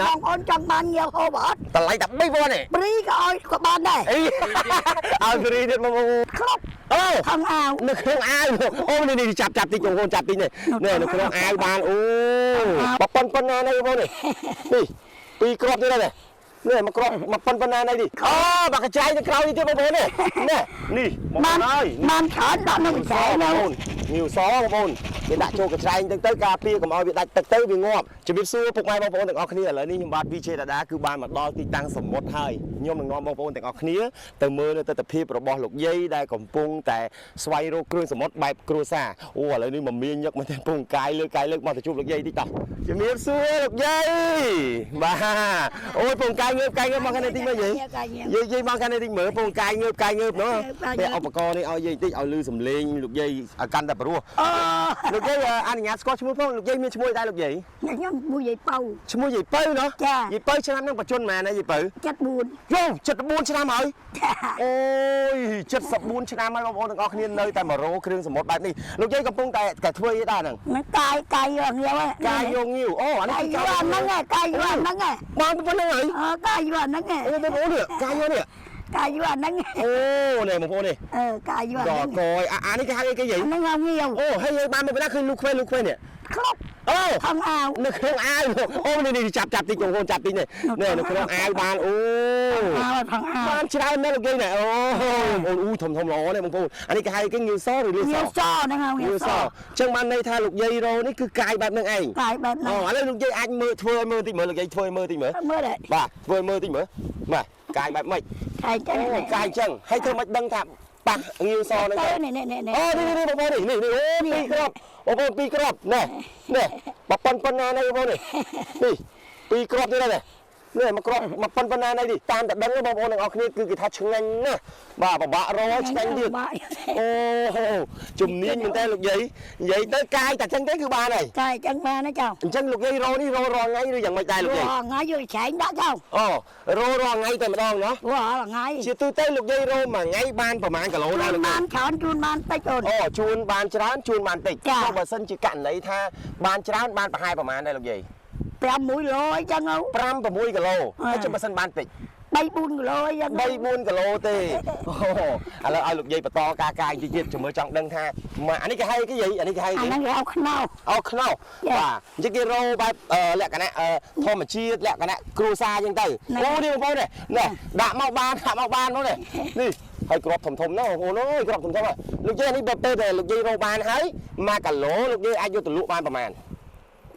Con ôn trong ban nhiều hồ bớt. តម្លៃតែ3វ៉ាន់ទេ Bríក៏ឲ្យក៏បានដែរ អីឲ្យព្រីទៀតបងប្អូន គ្រប់ អូ ខំអាវ នៅក្នុងអាវអូនេះចាប់តិចបងប្អូនចាប់តិចនេះនៅក្នុងអាវបានអូប៉ុណ្ណានេះបងប្អូននេះពីរគ្រាប់ទៀតហើយនេះមកគ្រាប់មកប៉ុណ្ណានេះទីអូបាក់កញ្ចៃទៅក្រោយនេះទៀតបងប្អូននេះនេះមកហើយ បានច្រើនដាក់នៅកញ្ចែងនោះ ញៀវសបងប្អូនគេដាក់ចូលកញ្ចែងទៅការពារកុំឲ្យវាដាច់ទឹកទៅវាងាប់ជំរាបសួរពុកម៉ែបងប្អូនទាំងអស់គ្នាឥឡូវនេះខ្ញុំបាទ VJ ដាដាគឺបានមកដល់ទីតាំងសមុទ្រហើយខ្ញុំនឹងនាំបងប្អូនទាំងអស់គ្នាទៅមើលនៅទស្សនវិជ្ជារបស់លោកយាយដែលកំពុងតែស្វែងរកគ្រឿងសមុទ្របែបគ្រួសារអូឥឡូវនេះមមាញឹកមែនទេពងកាយលើមកទៅជួបលោកយាយតិចតោះជំរាបសួរលោកយាយបាទអូយពងកាយងើបមកខាងនេះតិចមើលយាយមកខាងនេះតិចមើលពងកាយងើបនោះពេលឧបករណ៍នេះឲ្យយាយតិចឲ្យលឺសំឡេងលោកយាយឲ្យកាន់តែព្រោះលោកយាយអនុញ្ញាតស្គាល់ឈ្មោះផងលោកយាយមានឈ្មោះដែរលោកយាយ ខ្ញុំមួយយាយប៉ៅ ឈ្មោះយាយពៅណោះ ចា យាយពៅឆ្នាំហ្នឹងបញ្ជនមែនណាយាយពៅ 74 យោ74ឆ្នាំហើយ ចា អូយ74ឆ្នាំហើយបងប្អូនទាំងអស់គ្នានៅតែមករោគ្រឿងសមុទ្របែបនេះលោកយាយកំពុងតែធ្វើអីដែរហ្នឹង នឹងកាយយកងាវ កាយយកងាវអូអានេះ កាយយកហ្នឹងកាយយកហ្នឹង បានប៉ុណ្្នឹងហើយ កាយយកហ្នឹង អូបងប្អូននេះកាយយកនេះ កាយយកហ្នឹង អូនេះបងប្អូននេះ កាយយក ក ហ្នឹង កយអានេះគេហៅអីគេយាយ ហ្នឹងងាវ អូហើយយាយបានមកពីណាឃើញលូកខ្វែនេះ គ្រប់ អូ ខំអាវ នៅក្នុងអាវអូនេះចាប់តិចបងប្អូនចាប់តិចនេះនៅក្នុងអាវបានអូ អាវផងអាវ បានច្រើនណាស់លោកយាយណែអូបងអូធំល្អនេះបងប្អូនអានេះគេហៅគេងាវសឬលាស ងាវសហ្នឹងហើយ ងាវសអញ្ចឹងបានន័យថាលោកយាយរោនេះគឺកាយបែបហ្នឹងឯង កាយបែបហ្នឹង អូឥឡូវលោកយាយអាចធ្វើឲ្យមើលតិចមើលលោកយាយធ្វើឲ្យមើលតិចមើល មើលដែរ បាទធ្វើឲ្យមើលតិចមើលបាទកាយបែបម៉េច កាយចឹង អូកាយអញ្ចឹងហើយធ្វើមិនដឹងថាប៉ះងាវសហ្នឹង ទៅ ទៅ នេះ អូនេះបងប្អូននេះអូពីរគ្រាប់បងប្អូនពីរគ្រាប់ណែប៉ុណ្ណានេះបងប្អូននេះពីរគ្រាប់ទៀតហើយនេះមកគ្រាប់មកប៉ុណ្ណានេះទីតាមតែដឹងបងប្អូនទាំងអស់គ្នាគឺគេថាឆ្ងាញ់ណាស់បាទពិបាករឆ្ងាញ់ទៀតអូជំនាញមែនតើលោកយាយនិយាយទៅកាយតែចឹងទេគឺបានហើយ កាយចឹងបានណាចៅ អញ្ចឹងលោកយាយរោនេះរោរាល់ថ្ងៃឬយ៉ាងម៉េចដែរលោកយាយ ថ្ងៃយកឆែងដាក់ចៅ អូរោរាល់ថ្ងៃតែម្ដងណោះ រាល់ថ្ងៃ ជាទូទៅលោកយាយរោមួយថ្ងៃបានប្រហែលគីឡូដែរលោកយា បា យ នច្រើនជូនបានតិចអូន អូជួនបានច្រើនជួនបានតិច ចា៎ បើសិនជាករណីថាបានច្រើនបានប្រហែលប្រហែលដែរលោកយាយ 5 1គីឡូអីចឹង 5 6គីឡូហើយចាំបើសិនបានតិច 3 4គីឡូអីចឹង 3 4គីឡូទេអូឥឡូវឲ្យលោកយាយបន្តការកាយទៀតជំរឿចង់ដឹងថាអានេះគេហៅគេយាយអានេះគេហៅ អា គេ ហ្នឹងគេហៅខ្នោ អូខ្នោបាទអញ្ចឹងគេរោបែបលក្ខណៈធម្មជាតិលក្ខណៈគ្រួសារអញ្ចឹងទៅអូនេះបងប្អូននេះដាក់មកបានមកនេះនេះហើយក្របធំណាបងប្អូនអើយក្របធំហើយលោកយាយនេះបើពេលដែលលោកយាយរោបានហើយ1គីឡូលោកយាយអាចយកទៅលក់បានប្រហែល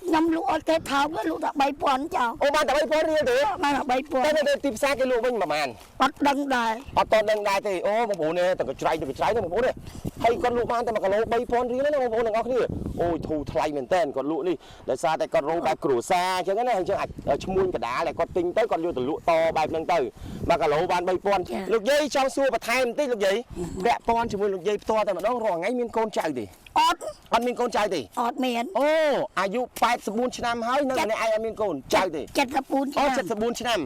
ខ្ញុំលក់អត់គេថោកលក់តែ 3000 ចៅ អូបានតែ 3000 រៀលទេ បានតែ 3000 តែទីផ្សារគេលក់វិញប្រហែល អត់ដឹងដែរ អត់តដឹងដែរទេអូបងប្អូននេះតែកញ្ច្រៃបងប្អូននេះហើយគាត់លក់បានតែ1គីឡូ 3000 រៀលណាបងប្អូនទាំងអស់គ្នាអូយធូរថ្លៃមែនតើគាត់លក់នេះដោយសារតែគាត់រោបែបគ្រួសារអញ្ចឹងណាអញ្ចឹងអាចឈ្មួញកដាលតែគាត់ទិញទៅគាត់យកទៅលក់តបែបហ្នឹងទៅ1គីឡូបាន 3000 លោកយាយចង់សួរបន្ថែមបន្តិចលោកយាយពាក់ព័ន្ធជាមួយលោកយាយផ្ទាល់តែម្ដងរាល់ថ្ងៃមានកូនចៅទេ អត់ អត់មានកូនចៅទេ អត់មាន អូអាយុ84ឆ្នាំហើយនៅម្នាក់ឯងអត់មានកូនចៅទេ 74 អូ ឆ្នាំ 74ឆ្នាំ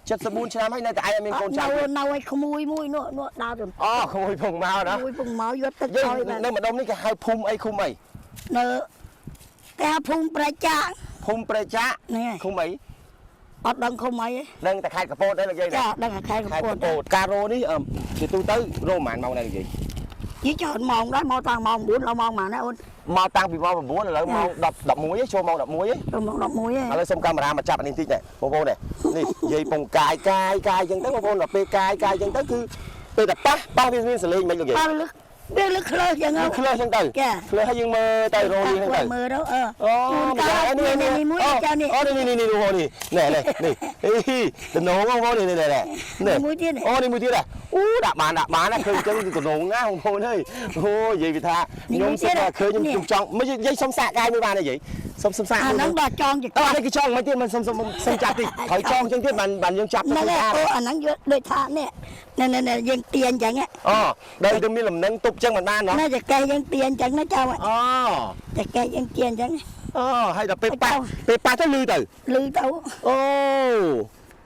74ឆ្នាំហើយនៅតែឯងអត់មានកូនចៅ នៅឲ្យក្មួយមួយនោះដើរទៅ អូក្មួយពងមកណា មួយពងមកយកទឹក យើង ឲ្យ នៅម្ដុំនេះគេហៅភូមិអីឃុំអី នៅគេហៅភូមិប្រចាក់ ភូមិប្រចាក់ នេះ ឃុំអី អត់ដឹងឃុំអី នឹងតែខេត្តកពតដែរលោកយាយ ចាដឹងខែក ខេត្ត ព ក ត ពតការរោនេះជាទូទៅរោប្រហែលម៉ោងដែរលោកយាយ យីច្រើនម៉ោងដែរមកតាំងម៉ោង 9ដល់ម៉ោងប៉ុន្មានណាអូន មកតាំងពីម៉ោង 9ឥឡូវម៉ោង 10 11ឯងចូលម៉ោង 11ឯង ទៅម៉ោង 11ឯង ឥឡូវសុំកាមេរ៉ាមកចាប់អានេះតិចដែរបងប្អូននេះនិយាយពងកាយអញ្ចឹងទៅបងប្អូនដល់ពេលកាយអញ្ចឹងទៅគឺពេលតែប៉ះវាមានសលេងមិនលោកយាយ អើវាលឹកខ្លើចឹង ឃ្លើអញ្ចឹងទៅឃ្លើហើយយើងមើលទៅរោនេះហ្នឹងទៅ មើលទៅអូនេះមួយចានេះ អូនេះនេះតំណងបងប្អូននេះមួយទៀត អូនេះមួយទៀតអូដាក់បានណាឃើញអញ្ចឹងតំណងណាបងប្អូនអើយអូនិយាយថាខ្ញុំសិតតែឃើញខ្ញុំចង់មិននិយាយសុំសាកកាយមួយបានទេនិយាយសុំសាក អាហ្នឹងដល់ចងច អានេះគេចង់មិនទៀតមិនសុំចាប់តិចហើយចង់អញ្ចឹងទៀតបានយើងចាប់ទៅ ហ្នឹងអូអាហ្នឹងយកដូចថានេះយើងទាញអញ្ចឹង អូដល់ទៅមានលំនឹងទប់អញ្ចឹងមិនបានណោះ ណាចកេះយើងទាញអញ្ចឹងណាចៅ អូ ចកេះយើងទាញអញ្ចឹង អូហើយដល់ពេលប៉ះទៅលឺទៅ លឺទៅ អូ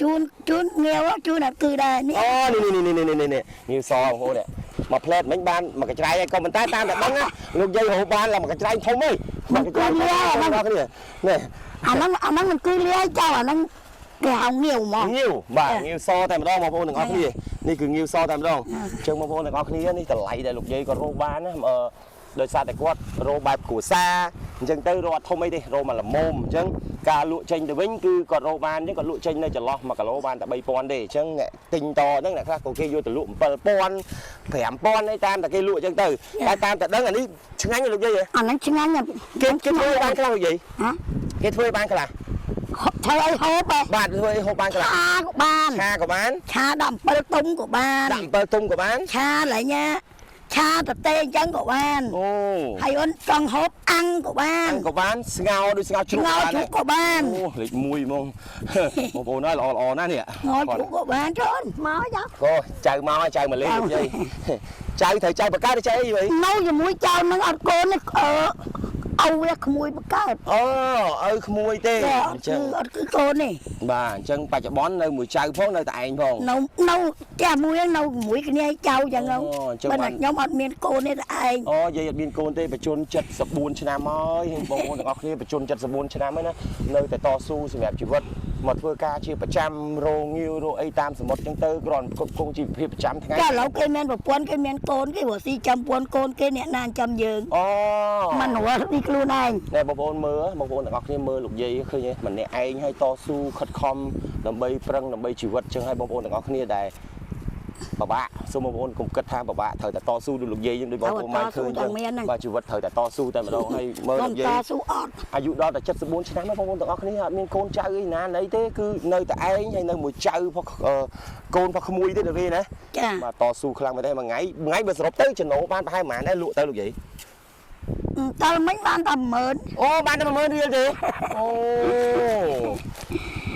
ជូនងាវជូនគឺដែរនេះ អូនេះងាវសបងប្អូននេះមកផ្លែតមិញបានមកកញ្ច្រៃឲ្យក៏មិនតែតាមតែដឹងណាលោកយាយរហូតបានឡើងមកកញ្ច្រៃធំអើយមកកញ្ច្រៃធំបងប្អូននេះ អាហ្នឹងមិនគឺលាយចៅអាហ្នឹង cái hồng nhiều mà ងាវបាទងាវសតែម្ដងបងប្អូនទាំងអស់គ្នានេះគឺងាវសតែម្ដងអញ្ចឹងបងប្អូនទាំងអស់គ្នានេះតម្លៃដែលលោកយាយគាត់រកបានណាដោយសារតែគាត់រកបែបគ្រួសារអញ្ចឹងទៅរកអត់ធំអីទេរកមកល្មមអញ្ចឹងការលក់ចេញទៅវិញគឺគាត់រកបានអញ្ចឹងគាត់លក់ចេញនៅចន្លោះ1គីឡូបានតែ 3000 ទេអញ្ចឹងអ្នកទិញតហ្នឹងអ្នកខ្លះក៏គេយកទៅលក់ 7000 5000អីតាមតែគេលក់អញ្ចឹងទៅតែតាមតែដឹងអានេះឆ្ងាញ់លោកយាយហ៎ anh nó chừng anh là គេធ្វើបានខ្លះលោកយាយ hả គេធ្វើបានខ្លះ thôi ấy hốt đây បាទធ្វើអីហូបបានខ្លះ cha của ban ឆាក៏បាន cha đầm bơ tung của ban ដាក់អំពិលទុំក៏បាន cha lại nha cha tập tê chân của ban អូ hay ôn con hốt ăn của អាំ ban ក៏បានស្ងោរដូចស្ងោរជ្រូក ngồi បាន chú của ban អូលេខ1ហ្មងបងប្អូនអើយល្អណាស់នេះ ngồi chú của ban trời ơi máu dốc ក៏ចៅមកហើយចៅមកលេងលោកយាយចៅត្រូវចៅបកាទៅចៅអីវិញ nấu cho muối trâu nó ăn cô nó âu ra muối bắp cát អូឪក្មួយទេអញ្ចឹង ăn cứ cô này បាទអញ្ចឹងបច្ចុប្បន្ននៅមួយចៅផងនៅតែឯងផង nấu cha muối nấu muối cái này trâu chẳng không Ồ, chứ bên bạn- này nhóm ăn miên cô này là ai អូយាយអត់មានកូនទេបញ្ជន74ឆ្នាំហើយបងប្អូនទាំងអស់គ្នាបញ្ជន74ឆ្នាំហើយណានៅតែតស៊ូសម្រាប់ជីវិតមកធ្វើការជាប្រចាំរងងាវរកអីតាមសមុទ្រអញ្ចឹងទៅគ្រាន់គ្រប់គ្រងជីវភាពប្រចាំថ្ងៃ cha lẩu cây men và quân cây men côn cái bữa si chăm quân côn cây nè nan chăm dương អូ mà nổ đi luôn anh តែបងប្អូនមើលបងប្អូនទាំងអស់គ្នាមើលលោកយាយឃើញទេម្នាក់ឯងឲ្យតស៊ូខិតខំដើម្បីប្រឹងដើម្បីជីវិតអញ្ចឹងឲ្យបងប្អូនទាំងអស់គ្នាដែលបបាក់សូមបងប្អូនកុំគិតថាបបាក់ត្រូវតែតស៊ូដូចលោកយាយយើងដូចបងប្អូនមកឃើញចឹងបាទជីវិតត្រូវតែតស៊ូតែម្ដងហើយមើល con លោកយាយ to su ọt អាយុដល់តែ74ឆ្នាំហើយបងប្អូនទាំងអស់គ្នាអត់មានកូនចៅអីណាណីទេគឺនៅតែឯងហើយនៅមួយចៅផងកូនផងក្មួយទេដល់គេណា cha បាទតស៊ូខ្លាំងមែនទេមួយថ្ងៃបើសរុបទៅចំណូលបានប្រហែលប៉ុន្មានដែរលក់ទៅលោកយាយ tao mấy ban tầm mớn អូបានតែ10000រៀលទេអូ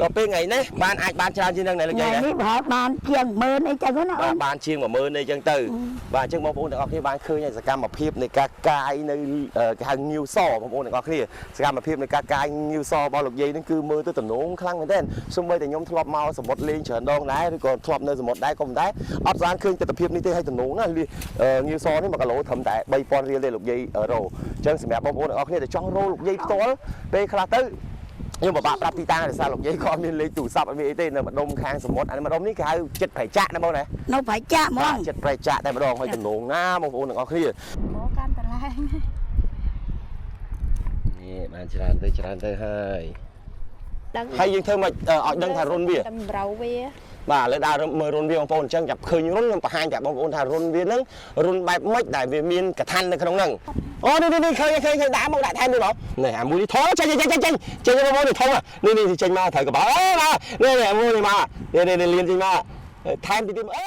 ដល់ពេលថ្ងៃនេះបានអាចបានច្រើនជាងនឹងណាលោកយាយ ngày ណា នេះបើបានជាងមើលអីចឹងណា បាទបានជាង10000អីចឹងទៅបាទអញ្ចឹងបងប្អូនទាំងអស់គ្នាបានឃើញសកម្មភាពនៃការកាយនៅគេហៅញៀវសបងប្អូនទាំងអស់គ្នាសកម្មភាពនៃការកាយញៀវសរបស់លោកយាយហ្នឹងគឺមើលទៅទំនងខ្លាំងមែនទែនសូម្បីតែខ្ញុំធ្លាប់មកសមុទ្រលេងច្រើនដងដែរឬក៏ធ្លាប់នៅសមុទ្រដែរក៏មិនដែរអត់ស្អាតឃើញទស្សនវិជ្ជានេះទេឲ្យទំនងណាញៀវសនេះ1គីឡូត្រឹមតែ3000រៀលទេលោកយាយរោអញ្ចឹងសម្រាប់បងប្អូនទាំងអស់គ្នាដែលចង់រោលោកយាយផ្ទាល់ពេលខ្លះទៅខ្ញុំពិបាកប្រាប់ទីតាំងដោយសារលោកយាយគាត់មានលេខទូរស័ព្ទអត់មានអីទេនៅម្ដុំខាងសមុទ្រអានេះម្ដុំនេះគេហៅចិត្តប្រៃចាក់ណាបងណា nó phải cha បាទ mong ចិត្តប្រៃចាក់តែម្ដងហើយទំនងណាបងប្អូនទាំងអស់គ្នា có can tà lan នេះបានច្រើនទៅហើយហើយយើងធ្វើមកឲ្យដឹងថារុនវា đâm rau về បាទឥឡូវដើរមើលរុនវាបងប្អូនអញ្ចឹងចាប់ឃើញរុនខ្ញុំបង្ហាញតែបងប្អូនថារុនវាហ្នឹងរុនបែបម៉េចដែលវាមានកថានៅក្នុងហ្នឹងអូនេះឃើញដាក់មកដាក់ថែមនេះបងនេះអាមួយនេះធំចេញបងប្អូននេះធំនេះចេញមកត្រូវកបោអូនេះអាមួយនេះមកនេះលៀនចេញមកថែមទីទៀតអេ